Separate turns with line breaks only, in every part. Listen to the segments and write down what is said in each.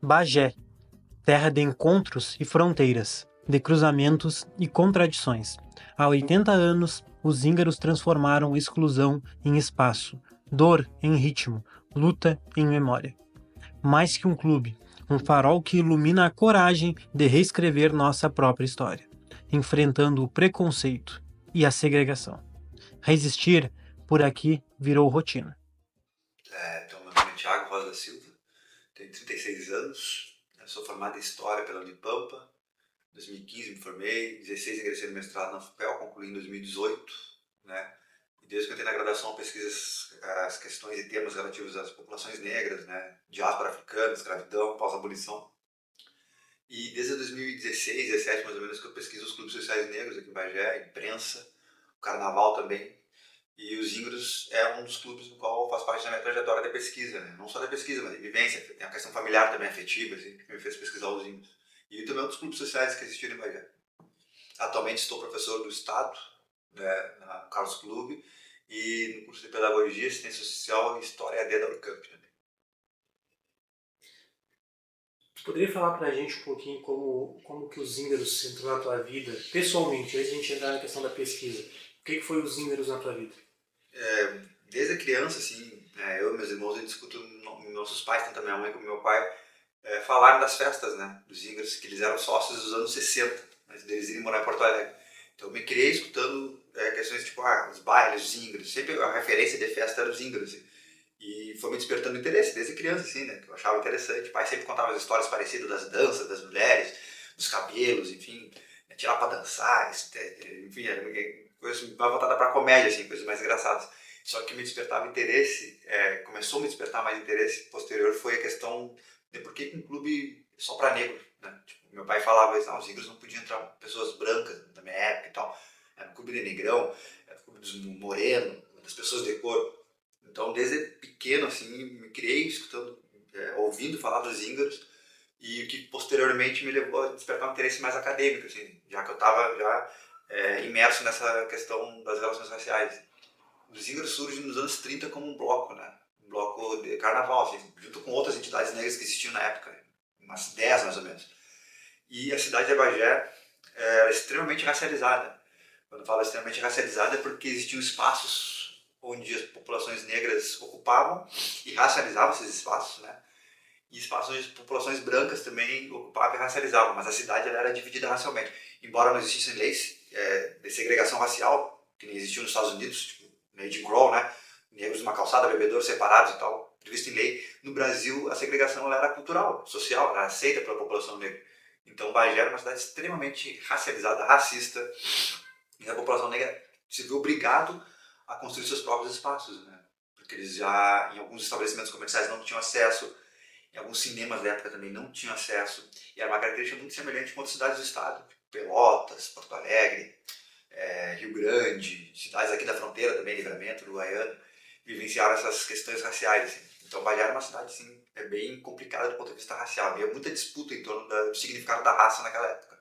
Bagé, terra de encontros e fronteiras, de cruzamentos e contradições. Há 80 anos, os íngaros transformaram exclusão em espaço, dor em ritmo, luta em memória. Mais que um clube, um farol que ilumina a coragem de reescrever nossa própria história, enfrentando o preconceito e a segregação. Resistir, por aqui, virou rotina.
Então, meu nome é Thiago Rosa da Silva, tenho 36 anos, sou formado em História pela Unipampa. Em 2015 me formei, 16 ingressei no mestrado na FUPEL, concluí em 2018, né? E desde que eu entrei na graduação eu pesquiso as questões e temas relativos às populações negras, né? Diáspora africana, escravidão, pós-abolição. E desde 2016, 17 mais ou menos, que eu pesquiso os clubes sociais negros aqui em Bagé, imprensa, o carnaval também. E os Íngaros é um dos clubes no qual faz parte da minha trajetória de pesquisa, né? Não só da pesquisa, mas de vivência. Tem a questão familiar também, afetiva, assim, que me fez pesquisar os Íngaros. E também outros clubes sociais que existiram em Bagé. Atualmente estou professor do Estado, né, na Carlos Clube, e no curso de Pedagogia, Assistência Social e História AD da Unicamp também.
Tu poderia falar pra gente um pouquinho como que os Íngaros entrou na tua vida, pessoalmente, antes de a gente entrar na questão da pesquisa? O que foi os Íngaros na tua vida?
Desde a criança, assim, eu e meus irmãos, a gente escuta nossos pais, tanto a minha mãe como meu pai, falaram das festas, né, dos Íngaros, que eles eram sócios dos anos 60, antes deles irem morar em Porto Alegre. Então eu me criei escutando questões tipo, os bailes, os Íngaros, sempre a referência de festa era os Íngaros, assim. E foi me despertando interesse desde criança, assim, né, que eu achava interessante. O pai sempre contava as histórias parecidas das danças, das mulheres, dos cabelos, enfim, tirar pra dançar, enfim, coisas mais voltadas pra comédia, assim, coisas mais engraçadas. Só que me despertava interesse, começou a me despertar mais interesse posterior foi a questão de por que um clube só para negro, né? Tipo, meu pai falava isso, os negros não podiam entrar pessoas brancas na minha época e tal. Era um clube de negrão, era um clube dos morenos, das pessoas de cor. Então, desde pequeno, assim, me criei escutando, ouvindo falar dos íngaros e o que posteriormente me levou a despertar um interesse mais acadêmico, assim, já que eu estava já imerso nessa questão das relações raciais. Os Íngaros surgem nos anos 30 como um bloco, né? Um bloco de carnaval, assim, junto com outras entidades negras que existiam na época, umas 10 mais ou menos. E a cidade de Bagé era extremamente racializada. Quando eu falo extremamente racializada é porque existiam espaços onde as populações negras ocupavam e racializavam esses espaços, né? E espaços onde as populações brancas também ocupavam e racializavam, mas a cidade ela era dividida racialmente. Embora não existissem leis de segregação racial, que nem existiam nos Estados Unidos, tipo, na Jim Crow, né? Negros numa calçada, bebedores separados e tal, previsto em lei. No Brasil, a segregação ela era cultural, social, era aceita pela população negra. Então, Bagé era uma cidade extremamente racializada, racista, e a população negra se viu obrigado a construir seus próprios espaços, né? Porque eles já, em alguns estabelecimentos comerciais, não tinham acesso, em alguns cinemas da época também não tinham acesso, e era uma característica muito semelhante com outras cidades do estado, tipo Pelotas, Porto Alegre, Rio Grande, cidades aqui da fronteira também, Livramento, Uruguaiana, vivenciaram essas questões raciais. Assim. Então, Bagé era uma cidade assim, bem complicada do ponto de vista racial. Havia muita disputa em torno do significado da raça naquela época.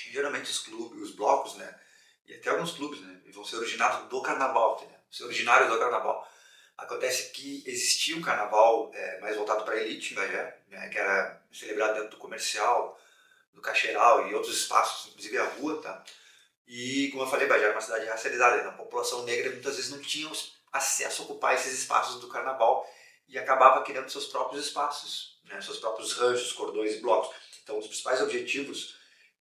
E, geralmente os clubes, os blocos, né, e até alguns clubes, né, vão ser originados do carnaval, entendeu? Ser originários do carnaval. Acontece que existia um carnaval mais voltado para a elite em Bagé, né, que era celebrado dentro do comercial, do caixeiral e outros espaços, inclusive a rua, tá? E, como eu falei, Bagé era uma cidade racializada, a população negra muitas vezes não tinha acesso a ocupar esses espaços do carnaval e acabava criando seus próprios espaços, né, seus próprios ranchos, cordões e blocos. Então, os principais objetivos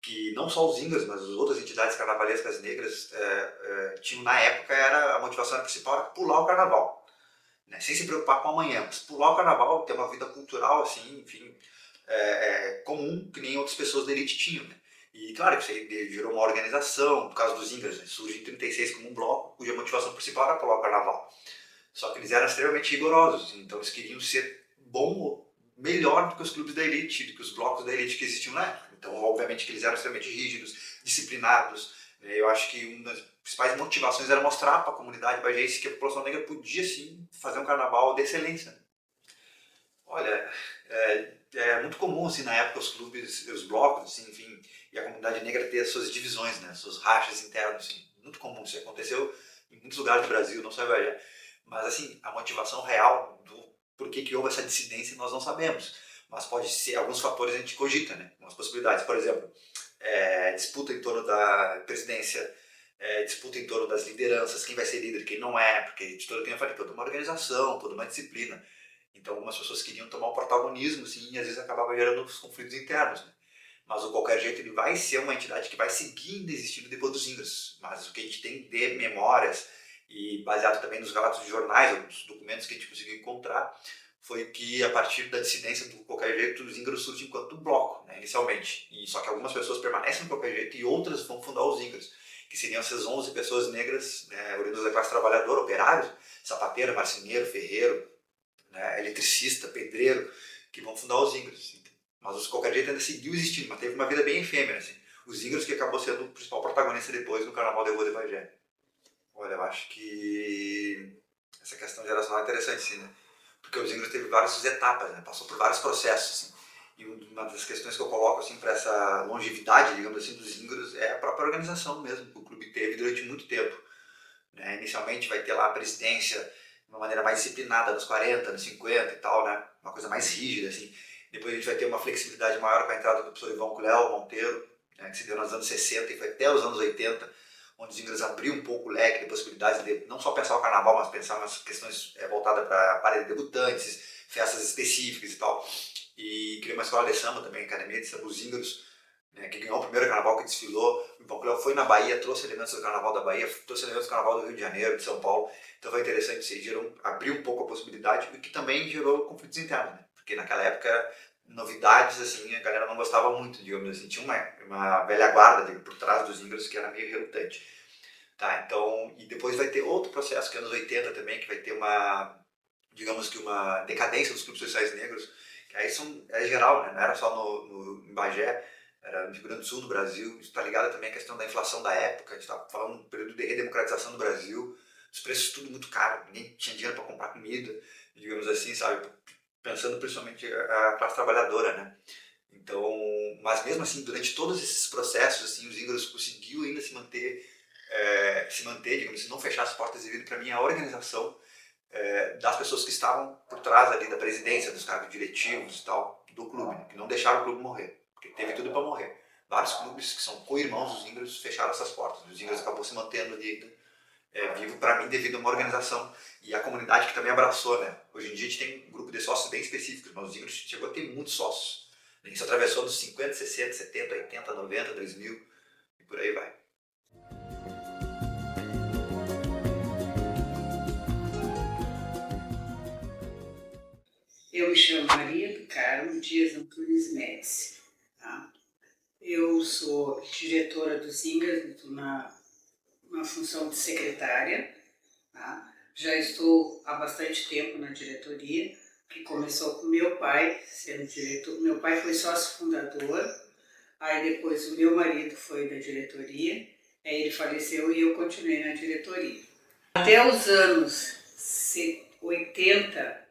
que não só os Íngaros, mas as outras entidades carnavalescas negras tinham na época, era a motivação principal era pular o carnaval, né, sem se preocupar com amanhã, mas pular o carnaval, ter uma vida cultural assim, enfim, comum que nem outras pessoas da elite tinham, né? E claro que isso aí gerou uma organização, por causa dos Íngaros, né? Surge em 36 como um bloco, cuja motivação principal era pular o carnaval. Só que eles eram extremamente rigorosos, então eles queriam ser bom, melhor do que os clubes da elite, do que os blocos da elite que existiam na época. Então, obviamente que eles eram extremamente rígidos, disciplinados. Eu acho que uma das principais motivações era mostrar para a comunidade bagense que a população negra podia sim fazer um carnaval de excelência. Olha, é muito comum assim na época os clubes, os blocos, assim, enfim, e a comunidade negra ter as suas divisões, né, suas rachas internas, assim, muito comum. Isso aconteceu em muitos lugares do Brasil, não só em Bahia. Mas assim, a motivação real do porquê que houve essa dissidência nós não sabemos. mas pode ser, alguns fatores a gente cogita, né? Algumas possibilidades, por exemplo, disputa em torno da presidência, disputa em torno das lideranças, quem vai ser líder, quem não é, porque de toda, eu falei, toda uma organização, toda uma disciplina. Então algumas pessoas queriam tomar o protagonismo, sim, e às vezes acabava gerando os conflitos internos, né? Mas de qualquer jeito ele vai ser uma entidade que vai seguir ainda existindo depois dos Zingras. Mas o que a gente tem de memórias, e baseado também nos relatos de jornais, alguns documentos que a gente conseguiu encontrar, foi que a partir da dissidência do qualquer jeito, os Zingras surgem enquanto bloco, né, inicialmente. E só que algumas pessoas permanecem do qualquer jeito e outras vão fundar os Zingras, que seriam essas 11 pessoas negras, né, oriundas da classe trabalhadora, operários, sapateiro, marceneiro, ferreiro, né, eletricista, pedreiro, que vão fundar os Zingras. Mas os qualquer jeito ainda seguiu existindo, mas teve uma vida bem efêmera. Assim. Os Zingras que acabou sendo o principal protagonista depois no Carnaval de Rua de Bagé. Olha, eu acho que essa questão geracional é interessante, sim, né? Porque os Zingras teve várias etapas, né? Passou por vários processos. Assim. E uma das questões que eu coloco assim, para essa longevidade, digamos assim, dos Zingras é a própria organização mesmo, que o clube teve durante muito tempo. Né? Inicialmente vai ter lá a presidência de uma maneira mais disciplinada nos 40, nos 50 e tal, né? Uma coisa mais rígida, assim. Depois a gente vai ter uma flexibilidade maior com a entrada do professor Ivan Cléo Monteiro, né? Que se deu nos anos 60 e foi até os anos 80, onde os Zingras abriu um pouco o leque de possibilidades de não só pensar o carnaval, mas pensar nas questões voltadas para a área de debutantes, festas específicas e tal. E criou uma escola de samba também, Academia de Samba, os Zingras, né, que ganhou o primeiro carnaval que desfilou. O Ivan Cléo foi na Bahia, trouxe elementos do carnaval da Bahia, trouxe elementos do carnaval do Rio de Janeiro, de São Paulo. Então foi interessante, isso abriu um pouco a possibilidade, o que também gerou conflitos internos, né? Porque naquela época, novidades, assim, a galera não gostava muito, digamos assim. Tinha uma velha guarda por trás dos Zingras que era meio relutante. Tá, então, e depois vai ter outro processo, que é anos 80 também, que vai ter digamos que uma decadência dos clubes sociais negros, que aí é geral, né? Não era só em Bagé, era no Rio Grande do Sul, no Brasil. Isso está ligado também à questão da inflação da época, a gente está falando de um período de redemocratização do Brasil, os preços tudo muito caro, ninguém tinha dinheiro para comprar comida, digamos assim, sabe? Pensando principalmente a classe trabalhadora, né? Então, mas mesmo assim, durante todos esses processos, assim, os Zingras conseguiu ainda se manter, digamos assim, não fechar as portas devido, para mim, à organização das pessoas que estavam por trás ali da presidência, dos cargos diretivos e tal, do clube, né? Que não deixaram o clube morrer, porque teve tudo para morrer. Vários clubes que são co-irmãos dos Zingras fecharam essas portas. Os Zingras acabou se mantendo ali, vivo para mim devido a uma organização e a comunidade que também abraçou, né? Hoje em dia a gente tem um grupo de sócios bem específicos, mas os Zingras chegou a ter muitos sócios. Isso atravessou dos 50, 60, 70, 80, 90, 2000 e por aí vai.
Eu me chamo Maria do Carmo Dias Antunes Médici. Tá? Eu sou diretora do Zingras na função de secretária. Tá? Já estou há bastante tempo na diretoria, que começou com meu pai sendo diretor. Meu pai foi sócio fundador, aí depois o meu marido foi da diretoria, aí ele faleceu e eu continuei na diretoria. Até os anos 80,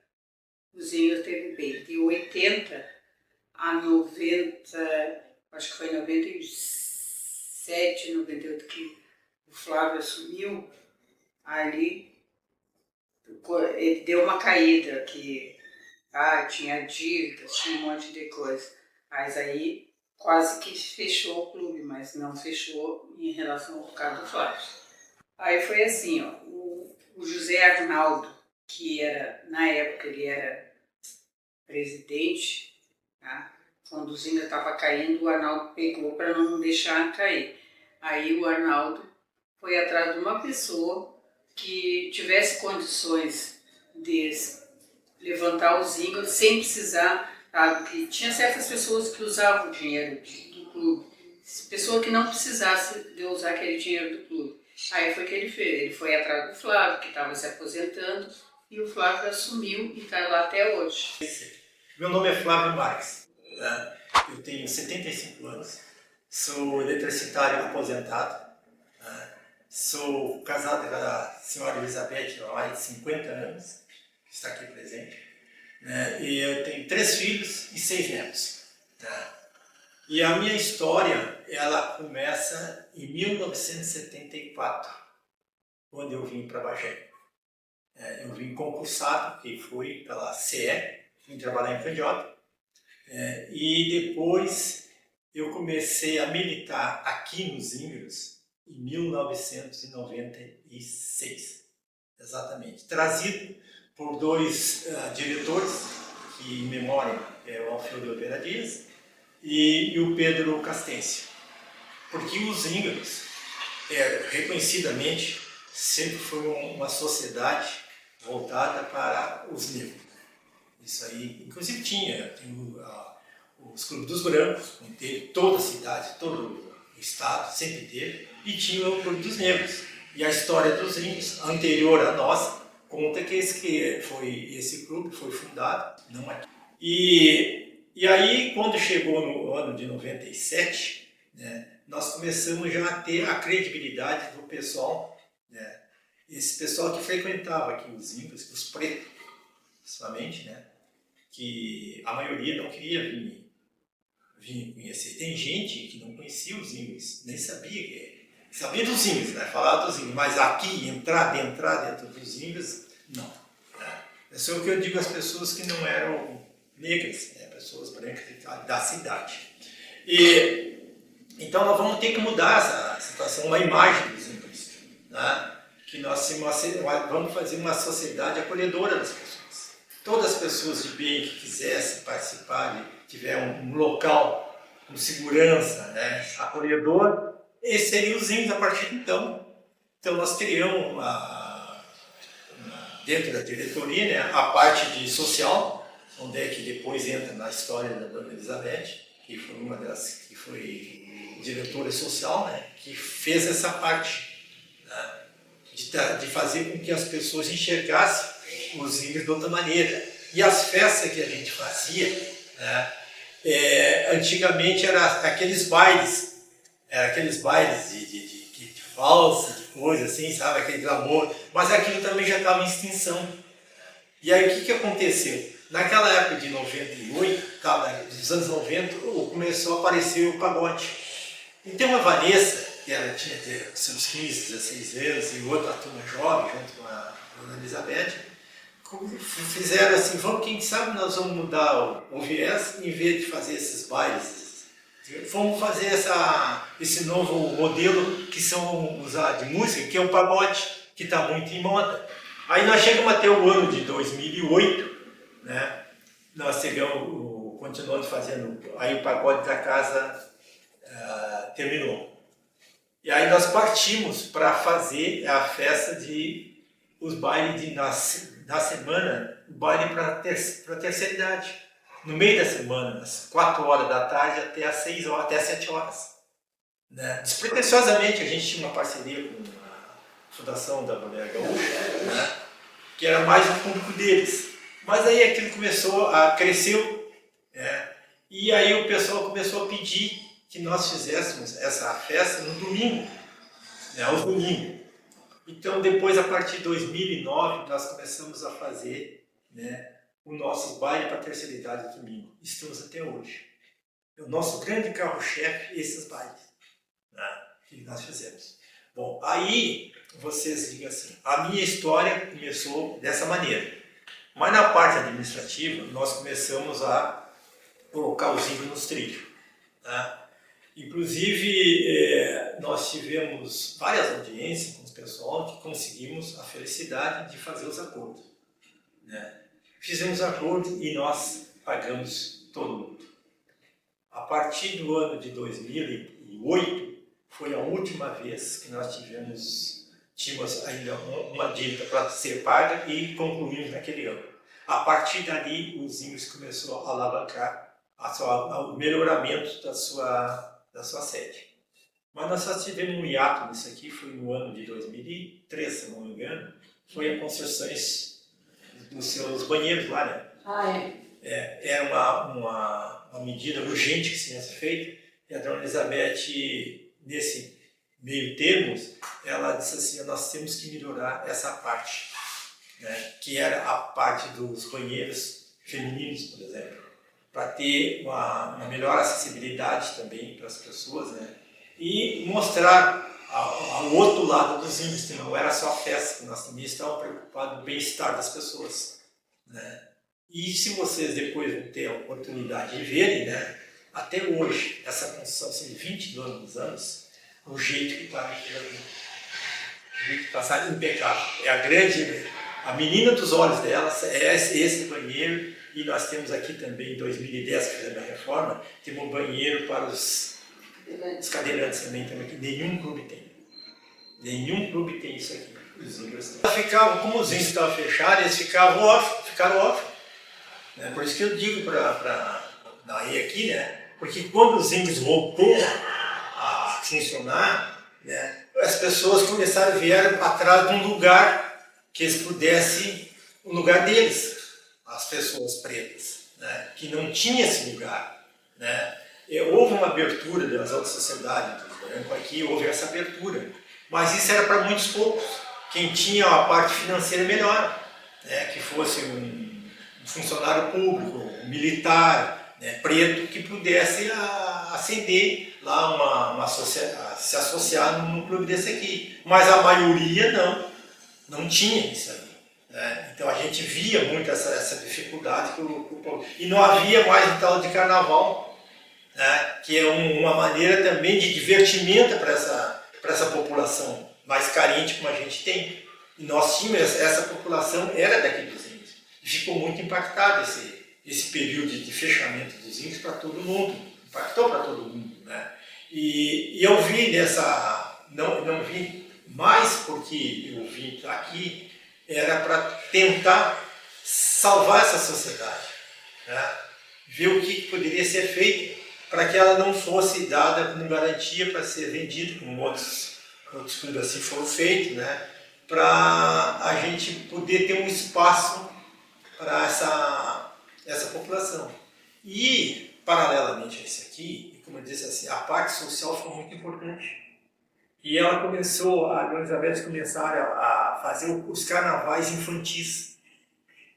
o Zingras teve bem. De 80 a 90, acho que foi 97, 98 que o Flávio assumiu, ali ele deu uma caída, que tinha dívidas, tinha um monte de coisa. Mas aí quase que fechou o clube, mas não fechou em relação ao caso do Flávio. Aí foi assim, ó, o José Arnaldo, que era, na época ele era presidente, tá? Quando o Zinga estava caindo, o Arnaldo pegou para não deixar cair. Aí o Arnaldo foi atrás de uma pessoa que tivesse condições de levantar o Zinga sem precisar, sabe? Que tinha certas pessoas que usavam o dinheiro do clube, pessoa que não precisasse de usar aquele dinheiro do clube. Aí foi o que ele fez, ele foi atrás do Flávio, que estava se aposentando, e o Flávio assumiu e está lá até hoje.
Meu nome é Flávio Marques, eu tenho 75 anos, sou eletricitário aposentado, sou casado com a senhora Elizabeth há mais de 50 anos, que está aqui presente, e eu tenho 3 filhos e 6 netos. E a minha história, ela começa em 1974, quando eu vim para Bagé. Eu vim concursado, que fui pela CE, vim trabalhar em Candiota. E depois eu comecei a militar aqui nos Íngaros em 1996, exatamente. Trazido por dois diretores, que em memória é o Alfredo Oliveira Dias e o Pedro Castêncio. Porque os Íngaros, reconhecidamente, sempre foi uma sociedade voltada para os negros. Isso aí, inclusive tem os clubes dos brancos, que teve toda a cidade, todo o estado, sempre teve, e tinha o clube dos negros. E a história dos índios, anterior à nossa, conta que esse clube foi fundado, não aqui. E aí, quando chegou no ano de 97, né, nós começamos já a ter a credibilidade do pessoal, né, esse pessoal que frequentava aqui os índios, os pretos, principalmente, né, que a maioria não queria vir conhecer. Tem gente que não conhecia os índios, nem sabia dos índios, né, falar dos índios, mas aqui, entrar dentro dos índios, não. Né. Isso é o que eu digo às pessoas que não eram negras, né, pessoas brancas da cidade. Então nós vamos ter que mudar essa situação, uma imagem dos índios, né, que nós vamos fazer uma sociedade acolhedora das pessoas. Todas as pessoas de bem que quisessem participar, tiver um local com segurança, né, acolhedor, esses seriam os índios a partir de então. Então nós criamos dentro da diretoria, né, a parte de social, onde é que depois entra na história da Dona Elizabeth, que foi uma das que foi diretora social, né, que fez essa parte, né, de fazer com que as pessoas enxergassem os índios de outra maneira. E as festas que a gente fazia, né, antigamente eram aqueles bailes de valsa, de coisa assim, sabe, aquele glamour, mas aquilo também já estava em extinção. E aí o que aconteceu? Naquela época de 98, dos anos 90, começou a aparecer o pagode. E tem uma Vanessa, que ela tinha seus 15, 16 anos, e outra turma jovem, junto com a Dona Elizabeth, fizeram assim, quem sabe nós vamos mudar o viés, em vez de fazer esses bailes, vamos fazer esse novo modelo que são usar de música, que é o pagode, que está muito em moda. Aí nós chegamos até o ano de 2008, né? Nós continuando fazendo, aí o pagode da casa terminou. E aí nós partimos para fazer a festa os bailes na semana, o baile para a terceira idade. No meio da semana, às 4 horas da tarde até às 6 horas, até às 7 horas. Né? Despretensiosamente, a gente tinha uma parceria com a Fundação da Mulher Gaúcha, né? Que era mais o público deles. Mas aí aquilo cresceu, né? E aí o pessoal começou a pedir que nós fizéssemos essa festa no domingo, né? Aos domingos. Então depois, a partir de 2009, nós começamos a fazer, né, o nosso baile para a terceira idade no domingo. Estamos até hoje. O nosso grande carro-chefe, esses bailes, né, que nós fizemos. Bom, aí vocês digam assim, a minha história começou dessa maneira. Mas na parte administrativa, nós começamos a colocar os índios nos trilhos. Tá? Inclusive, nós tivemos várias audiências com o pessoal que conseguimos a felicidade de fazer os acordos. Né? Fizemos acordo e nós pagamos todo mundo. A partir do ano de 2008, foi a última vez que nós tínhamos ainda uma dívida para ser paga e concluímos naquele ano. A partir dali, os índios começou a alavancar o melhoramento da sua sede. Mas nós só tivemos um hiato nisso aqui, foi no ano de 2003, se não me engano, foi a construções dos seus banheiros lá, né? Era uma medida urgente que tinha sido feita, e a Dona Elizabeth, nesse meio termo, ela disse assim, nós temos que melhorar essa parte, né? Que era a parte dos banheiros femininos, por exemplo, para ter uma melhor acessibilidade também para as pessoas, né? E mostrar ao outro lado dos índios, que não era só a festa, que nós também estávamos preocupados com o bem-estar das pessoas, né? E se vocês depois vão ter a oportunidade de verem, né, até hoje, essa construção assim, de 22 anos, o jeito que está aqui, o jeito que está impecável. É a menina dos olhos dela, é esse banheiro, e nós temos aqui também, em 2010, que fizemos a reforma, temos um banheiro para os cadeirantes também, que nenhum clube tem. Nenhum clube tem isso aqui. Como os índios estavam fechados, eles ficaram off. Né? Por isso que eu digo na rei aqui, né? Porque quando os índios voltou a funcionar, né, as pessoas vieram atrás de um lugar que eles pudessem, o lugar deles, as pessoas pretas, né, que não tinha esse lugar. Né. Houve uma abertura das outras sociedades, do branco aqui, houve essa abertura, mas isso era para muitos poucos. Quem tinha a parte financeira melhor, né, que fosse um funcionário público, um militar, né, preto, que pudesse ascender lá, se associar num clube desse aqui. Mas a maioria não tinha isso aí. Né? Então a gente via muito essa dificuldade e não havia mais um tal de carnaval, né? Que é uma maneira também de divertimento para essa população mais carente como a gente tem. E nós tínhamos, essa população era daqui dos índios. E ficou muito impactado esse período de fechamento dos índios para todo mundo. Impactou para todo mundo. Né? E eu vi não vi mais porque eu vim aqui, era para tentar salvar essa sociedade, né? Ver o que poderia ser feito para que ela não fosse dada como garantia para ser vendida, como outros clubes assim foram feitos, né? Para a gente poder ter um espaço para essa população. E, paralelamente a isso aqui, como eu disse assim, a parte social foi muito importante. E ela começou, a Dona Elizabeth começaram a fazer os carnavais infantis.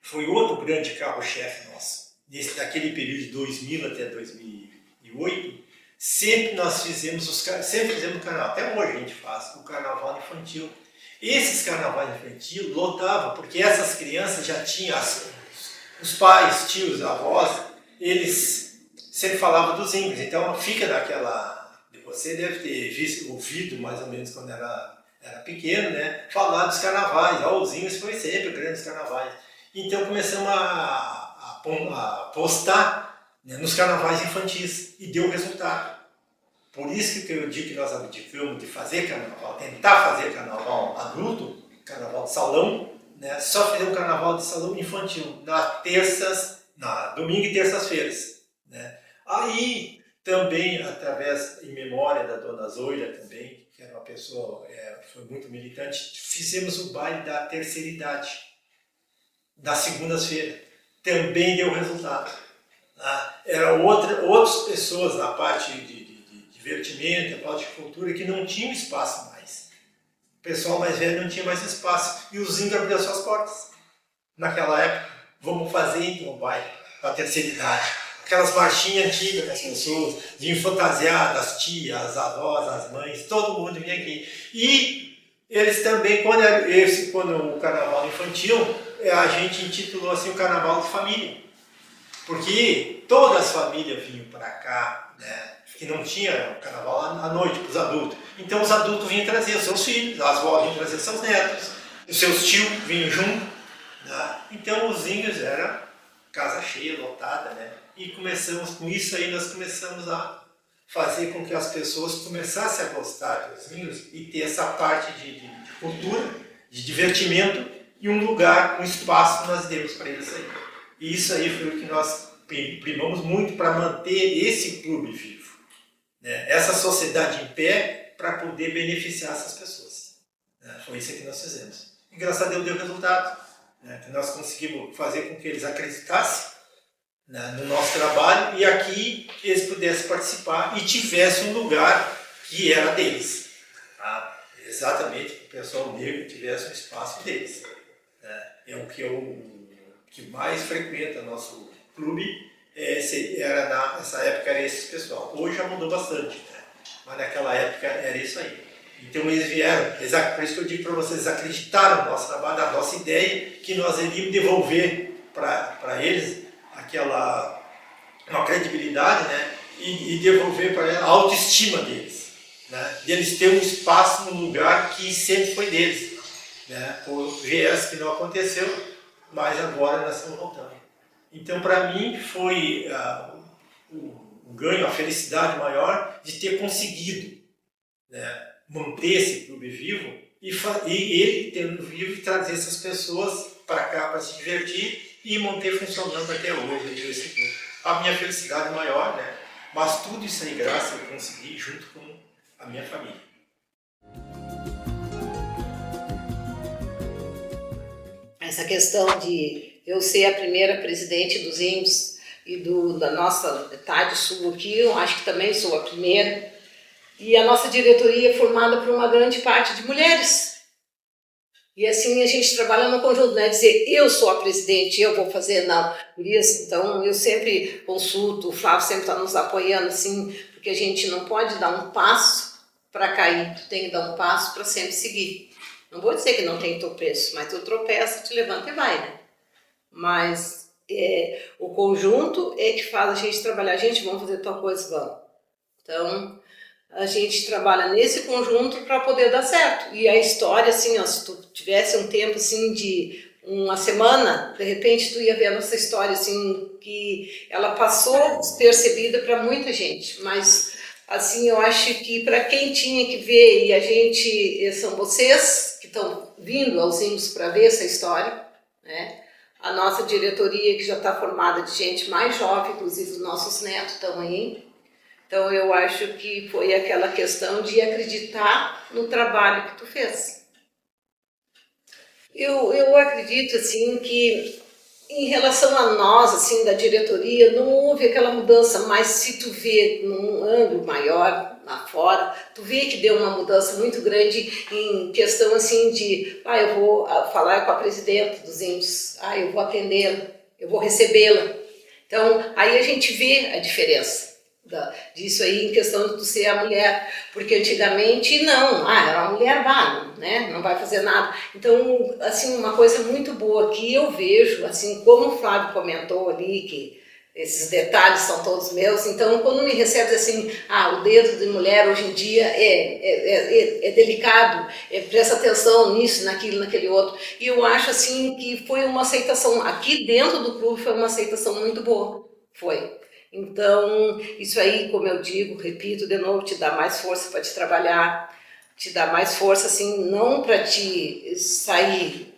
Foi outro grande carro-chefe nosso. Daquele período de 2000 até 2008, sempre fizemos carnaval. Até hoje a gente faz o carnaval infantil. Esses carnavais infantis lotavam, porque essas crianças já tinham, os pais, tios, avós, eles sempre falavam dos índios. Então fica daquela... Você deve ter ouvido mais ou menos quando era pequeno, né? Falar dos carnavais. Os índios foi sempre grandes carnavais. Então começamos a postar, né, nos carnavais infantis e deu resultado. Por isso que eu digo que nós abdicamos de fazer carnaval, tentar fazer carnaval adulto, carnaval de salão, né? Só fazer um carnaval de salão infantil domingo e terças-feiras. Né? Aí também, em memória da Dona Zoila também, que era uma pessoa, foi muito militante, fizemos o baile da terceira idade, das segundas-feiras. Também deu resultado. Eram outras pessoas na parte de divertimento, a parte de cultura, que não tinham espaço mais. O pessoal mais velho não tinha mais espaço. E os índios abriram suas portas. Naquela época, vamos fazer então o baile da terceira idade. Aquelas marchinhas antigas das pessoas, de fantasiar, das tias, as avós, as mães, todo mundo vinha aqui. E eles também, quando o carnaval infantil, a gente intitulou assim o carnaval de família. Porque todas as famílias vinham para cá, né? Que não tinha carnaval à noite para os adultos. Então os adultos vinham trazer os seus filhos, as avós vinham trazer os seus netos, os seus tios vinham junto. Né? Então os índios eram casa cheia, lotada, né? E com isso aí nós começamos a fazer com que as pessoas começassem a gostar dos índios e ter essa parte de cultura, de divertimento e um lugar, um espaço que nós demos para eles aí. E isso aí foi o que nós primamos muito para manter esse clube vivo, né? Essa sociedade em pé para poder beneficiar essas pessoas. Né? Foi isso que nós fizemos. E graças a Deus deu resultado. Né? Que nós conseguimos fazer com que eles acreditassem, né, no nosso trabalho e aqui eles pudessem participar e tivessem um lugar que era deles. Tá? Exatamente, que o pessoal negro tivesse um espaço deles. Né? É o que mais frequenta nosso clube, nessa época era esse pessoal. Hoje já mudou bastante, né? Mas naquela época era isso aí. Então eles vieram, por isso que eu digo para vocês, eles acreditaram no nosso trabalho, na nossa ideia, que nós iríamos devolver para eles uma credibilidade, né? E devolver para eles a autoestima deles, né? De eles terem um espaço no lugar que sempre foi deles, né? Por viés que não aconteceu, mas agora nós estamos voltando. Então, para mim, foi o ganho, a felicidade maior de ter conseguido, né, manter esse clube vivo e ele tendo vivo e trazer essas pessoas para cá para se divertir e manter funcionando até hoje esse clube. A minha felicidade maior, né? Mas tudo isso aí, graças eu consegui junto com a minha família.
Essa questão de eu ser a primeira presidente dos índios e da nossa metade sul aqui, eu acho que também sou a primeira. E a nossa diretoria é formada por uma grande parte de mulheres. E assim a gente trabalha no conjunto, não é dizer eu sou a presidente, eu vou fazer, não. Por isso, então eu sempre consulto, o Flávio sempre está nos apoiando, assim, porque a gente não pode dar um passo para cair, tu tem que dar um passo para sempre seguir. Não vou dizer que não tem tropeço, mas tu tropeça, te levanta e vai, né? Mas o conjunto é que faz a gente trabalhar, gente, vamos fazer tal coisa, vamos. Então, a gente trabalha nesse conjunto para poder dar certo. E a história, assim, ó, se tu tivesse um tempo, assim, de uma semana, de repente tu ia ver a nossa história, assim, que ela passou despercebida para muita gente. Mas, assim, eu acho que para quem tinha que ver, e a gente, são vocês que estão vindo aos índios para ver essa história, né? A nossa diretoria, que já está formada de gente mais jovem, inclusive os nossos netos estão aí. Então, eu acho que foi aquela questão de acreditar no trabalho que tu fez. Eu acredito, assim, que em relação a nós, assim, da diretoria, não houve aquela mudança, mas se tu vê num ângulo maior, lá fora, tu vê que deu uma mudança muito grande em questão, assim, de, eu vou falar com a presidenta dos índios, eu vou atendê-la, eu vou recebê-la. Então, aí a gente vê a diferença disso aí em questão de tu ser a mulher, porque antigamente não, era uma mulher né, não vai fazer nada. Então, assim, uma coisa muito boa que eu vejo, assim, como o Flávio comentou ali, que esses detalhes são todos meus, então quando me recebe assim, o dedo de mulher hoje em dia é delicado, presta atenção nisso, naquilo, naquele outro, e eu acho assim que foi uma aceitação, aqui dentro do clube foi uma aceitação muito boa, foi. Então, isso aí, como eu digo, repito de novo, te dá mais força para te trabalhar, te dá mais força, assim, não para te sair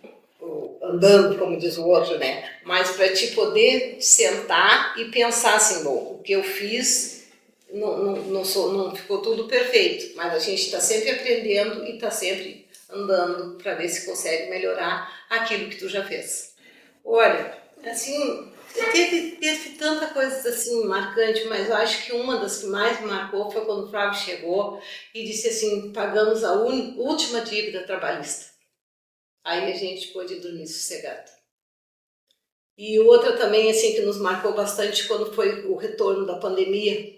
andando, como diz o outro, né? Mas para te poder sentar e pensar assim, bom, o que eu fiz não ficou tudo perfeito, mas a gente está sempre aprendendo e está sempre andando para ver se consegue melhorar aquilo que tu já fez. Olha, assim... Teve tanta coisa assim marcante, mas eu acho que uma das que mais me marcou foi quando o Flávio chegou e disse assim, pagamos a última dívida trabalhista. Aí a gente pôde dormir sossegado. E outra também assim que nos marcou bastante quando foi o retorno da pandemia,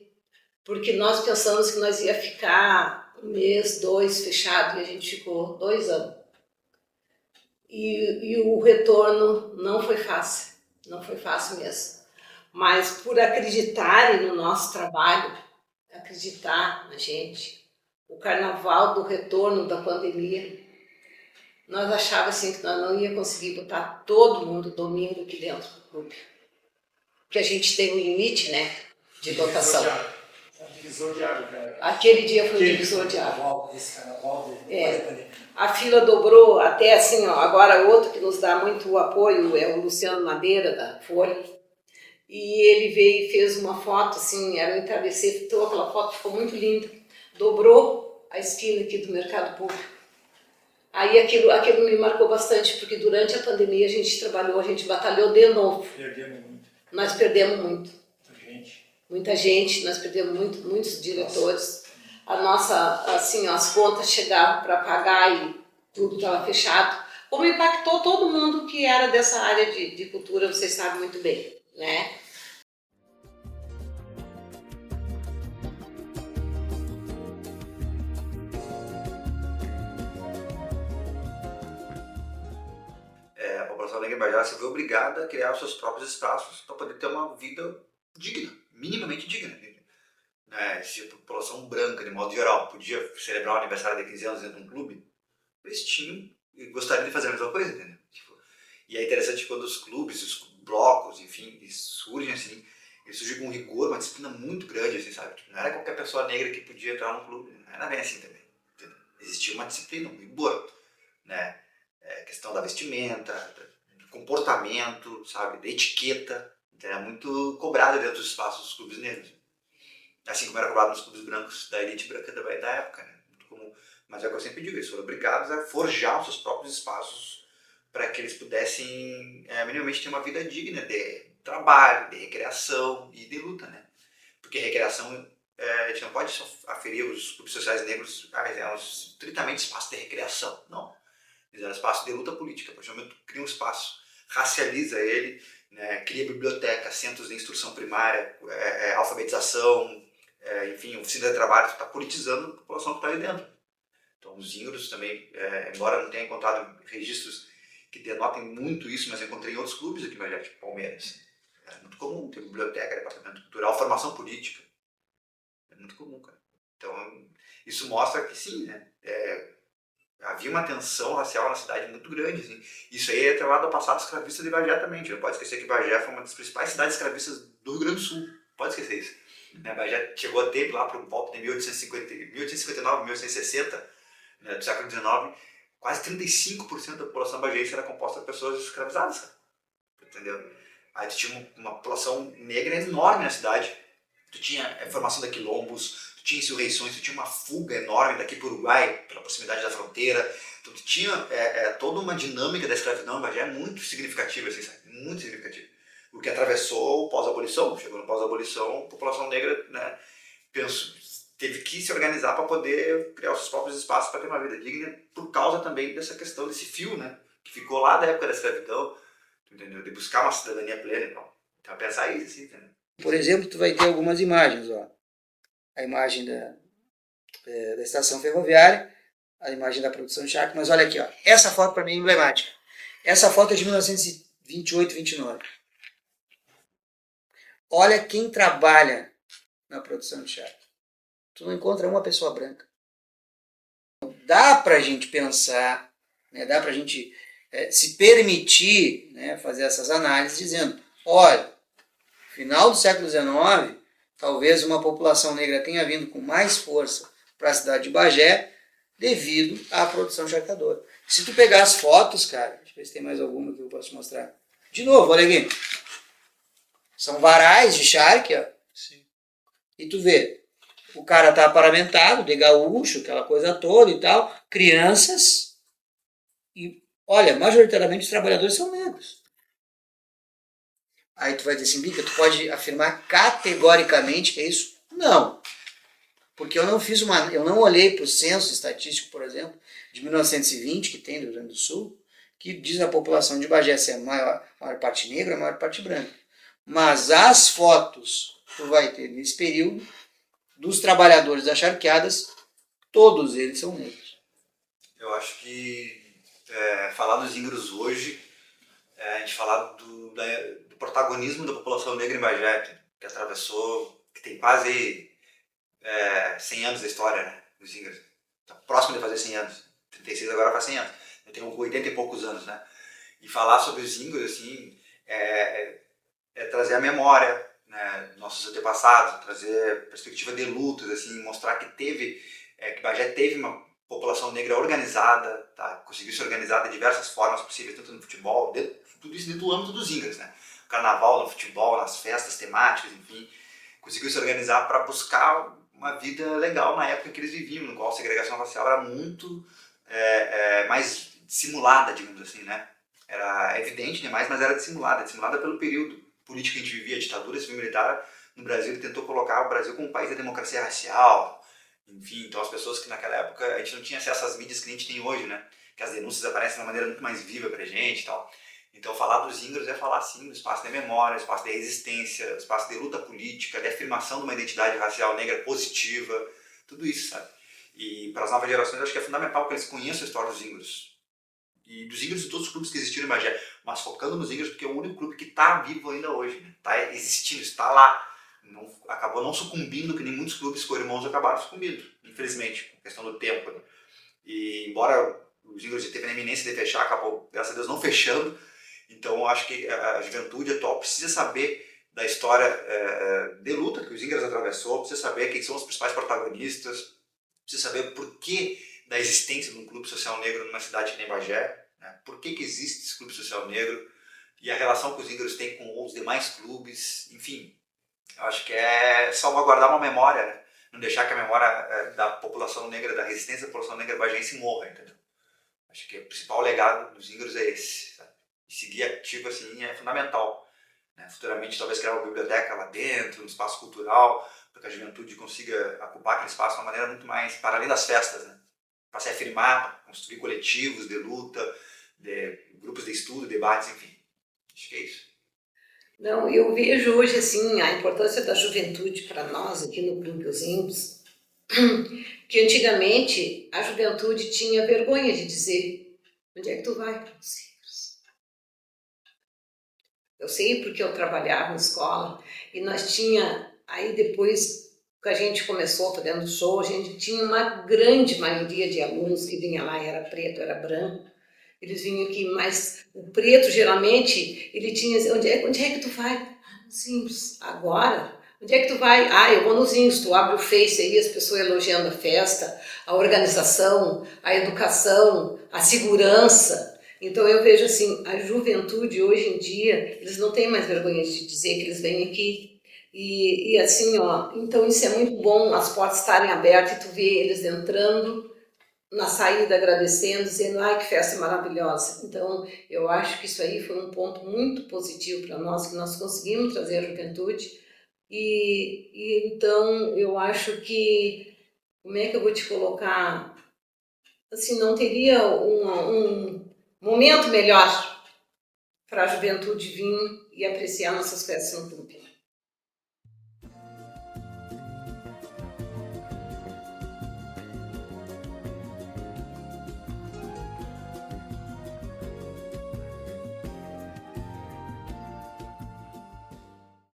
porque nós pensamos que nós ia ficar 1 mês, 2 fechado e a gente ficou 2 anos. E o retorno não foi fácil. Não foi fácil mesmo, mas por acreditarem no nosso trabalho, acreditar na gente, o carnaval do retorno da pandemia, nós achávamos assim que nós não ia conseguir botar todo mundo domingo aqui dentro do clube, porque a gente tem um limite, né, de lotação.
Divisor de água, cara.
Aquele dia foi o divisor de água. A fila dobrou até assim, agora outro que nos dá muito apoio é o Luciano Madeira, da Folha. E ele veio e fez uma foto, assim, era um entardecer, então aquela foto ficou muito linda. Dobrou a esquina aqui do Mercado Público. Aí aquilo me marcou bastante, porque durante a pandemia a gente trabalhou, a gente batalhou de novo.
Perdemos muito.
Nós perdemos muito.
Muita gente.
Nós perdemos muitos diretores. As contas chegavam para pagar e tudo estava fechado. Como impactou todo mundo que era dessa área de cultura, vocês sabem muito bem, né?
A população população negra em Bagé se vê obrigada a criar os seus próprios espaços para poder ter uma vida digna, minimamente digna. Né? Se a população branca, de modo geral, podia celebrar o aniversário de 15 anos dentro de um clube, eles tinham e gostariam de fazer a mesma coisa, entendeu? E é interessante quando os clubes, os blocos, enfim, eles surgem assim, eles surgem com rigor, uma disciplina muito grande, assim, sabe? Não era qualquer pessoa negra que podia entrar num clube, não era bem assim também. Entendeu? Existia uma disciplina, um rigor, né? Questão da vestimenta, do comportamento, sabe? Da etiqueta, era muito cobrada dentro dos espaços dos clubes negros. Assim como era cobrado nos clubes brancos da elite branca da época, né? Muito comum. Mas é o que eu sempre digo, eles foram obrigados a forjar os seus próprios espaços para que eles pudessem minimamente ter uma vida digna de trabalho, de recreação e de luta, né? Porque recreação, a gente não pode só aferir os clubes sociais negros, eram estritamente espaço de recreação, não. Eles eram espaço de luta política, a partir do momento que cria um espaço, racializa ele, né? Cria biblioteca, centros de instrução primária, alfabetização, enfim, oficina de trabalho, está politizando a população que está ali dentro. Então os índios também, embora não tenha encontrado registros que denotem muito isso, mas eu encontrei em outros clubes aqui em Bagé, tipo Palmeiras. É muito comum ter biblioteca, departamento cultural, formação política. É muito comum, cara. Então, isso mostra que sim, né? Havia uma tensão racial na cidade muito grande. Assim. Isso aí é atrelado ao passado escravista de Bagé também. A gente não pode esquecer que Bagé foi uma das principais cidades escravistas do Rio Grande do Sul. Pode esquecer isso. Bagé chegou a ter lá para o volta de 1859, 1860, né, do século XIX, quase 35% da população baguense era composta por pessoas escravizadas, cara. Entendeu? Aí tu tinha uma população negra enorme na cidade. Tu tinha formação de quilombos, tu tinha insurreições, tu tinha uma fuga enorme daqui para o Uruguai, pela proximidade da fronteira. Então tu tinha toda uma dinâmica da escravidão em Bagé muito significativa, assim, sabe? Muito significativa. O que atravessou o pós-abolição, chegou no pós-abolição, a população negra, né, teve que se organizar para poder criar os seus próprios espaços para ter uma vida digna, por causa também dessa questão, desse fio, né, que ficou lá da época da escravidão, entendeu? De buscar uma cidadania plena. Então pensar isso, assim, entendeu?
Por exemplo, tu vai ter algumas imagens, ó. A imagem da estação ferroviária, a imagem da produção de charque, mas olha aqui, ó. Essa foto para mim é emblemática. Essa foto é de 1928, 29. Olha quem trabalha na produção de charque. Tu não encontra uma pessoa branca. Dá pra gente pensar, né, dá pra gente se permitir, né, fazer essas análises dizendo, olha, final do século XIX, talvez uma população negra tenha vindo com mais força para a cidade de Bagé devido à produção charcadora. Se tu pegar as fotos, cara, deixa eu ver se tem mais alguma que eu posso mostrar. De novo, olha aqui. São varais de charque, ó.
Sim.
E tu vê, o cara tá paramentado, de gaúcho, aquela coisa toda e tal, crianças, e olha, majoritariamente os trabalhadores são negros. Aí tu vai dizer assim, Bica, tu pode afirmar categoricamente que é isso? Não. Porque eu não olhei para o censo estatístico, por exemplo, de 1920, que tem no Rio Grande do Sul, que diz a população de Bagé ser a maior parte negra, a maior parte branca. Mas as fotos que tu vai ter nesse período, dos trabalhadores das charqueadas, todos eles são negros.
Eu acho que falar dos índios hoje, a gente falar do protagonismo da população negra em Bagé, que atravessou, que tem quase 100 anos da história, né, dos índios. Está próximo de fazer 100 anos. 36 agora faz 100 anos. Eu tenho 80 e poucos anos, né? E falar sobre os índios, assim, trazer a memória, né, nossos antepassados, trazer perspectiva de lutas, assim, mostrar que que Bagé teve uma população negra organizada, tá? Conseguiu se organizar de diversas formas possíveis, tanto no futebol, tudo isso dentro do âmbito dos índios, né? O carnaval, no futebol, nas festas temáticas, enfim, conseguiu se organizar para buscar uma vida legal na época em que eles viviam, no qual a segregação racial era muito mais dissimulada, digamos assim, né? Era evidente demais, mas era dissimulada pelo período político que a gente vivia, a ditadura civil-militar no Brasil, ele tentou colocar o Brasil como um país da democracia racial, enfim, então as pessoas que naquela época a gente não tinha acesso às mídias que a gente tem hoje, né? Que as denúncias aparecem de uma maneira muito mais viva pra gente e tal. Então falar dos índios é falar sim do espaço de memória, do espaço de resistência, do espaço de luta política, de afirmação de uma identidade racial negra positiva, tudo isso, sabe? E para as novas gerações eu acho que é fundamental que eles conheçam a história dos índios. E dos Zingers e todos os clubes que existiram em Bagé, mas focando nos Zingers porque é o único clube que está vivo ainda hoje, né? Está existindo, está lá. Não, acabou não sucumbindo, que nem muitos clubes co-irmãos acabaram sucumbindo, infelizmente, por questão do tempo. Né? E embora o Zingers teve na iminência de fechar, acabou, graças a Deus, não fechando. Então eu acho que a juventude atual precisa saber da história de luta que os Zingers atravessou, precisa saber quem são os principais protagonistas, precisa saber o porquê da existência de um clube social negro numa cidade que nem Bagé, né? Por que existe esse clube social negro e a relação que os Zingers têm com os demais clubes, enfim. Eu acho que é salvaguardar uma memória, né? Não deixar que a memória da população negra, da resistência da população negra bagense morra, entendeu? Acho que o principal legado dos Zingers é esse, sabe? E seguir ativo assim é fundamental. Né? Futuramente talvez criar uma biblioteca lá dentro, um espaço cultural, para que a juventude consiga ocupar aquele espaço de uma maneira muito mais, para além das festas, né? Para se afirmar, para construir coletivos de luta, de grupos de estudo, debates, enfim. Acho que é isso.
Não, eu vejo hoje assim a importância da juventude para nós aqui no Clube Os Índios, que antigamente a juventude tinha vergonha de dizer: onde é que tu vai para os Índios? Eu sei porque eu trabalhava na escola e nós tinha, aí depois que a gente começou fazendo show, a gente tinha uma grande maioria de alunos que vinha lá, era preto, era branco. Eles vinham aqui, mas o preto, geralmente, ele tinha... Onde é que tu vai? Ah, nos Índios. Agora? Onde é que tu vai? Ah, eu vou nos Índios. Tu abre o Face aí, as pessoas elogiando a festa, a organização, a educação, a segurança. Então eu vejo assim, a juventude hoje em dia, eles não têm mais vergonha de dizer que eles vêm aqui. E assim, ó, então isso é muito bom, as portas estarem abertas e tu vê eles entrando na saída agradecendo, dizendo: ai, que festa maravilhosa. Então eu acho que isso aí foi um ponto muito positivo para nós, que nós conseguimos trazer a juventude. E então eu acho que, como é que eu vou te colocar, assim, não teria um momento melhor para a juventude vir e apreciar nossas festas no clube.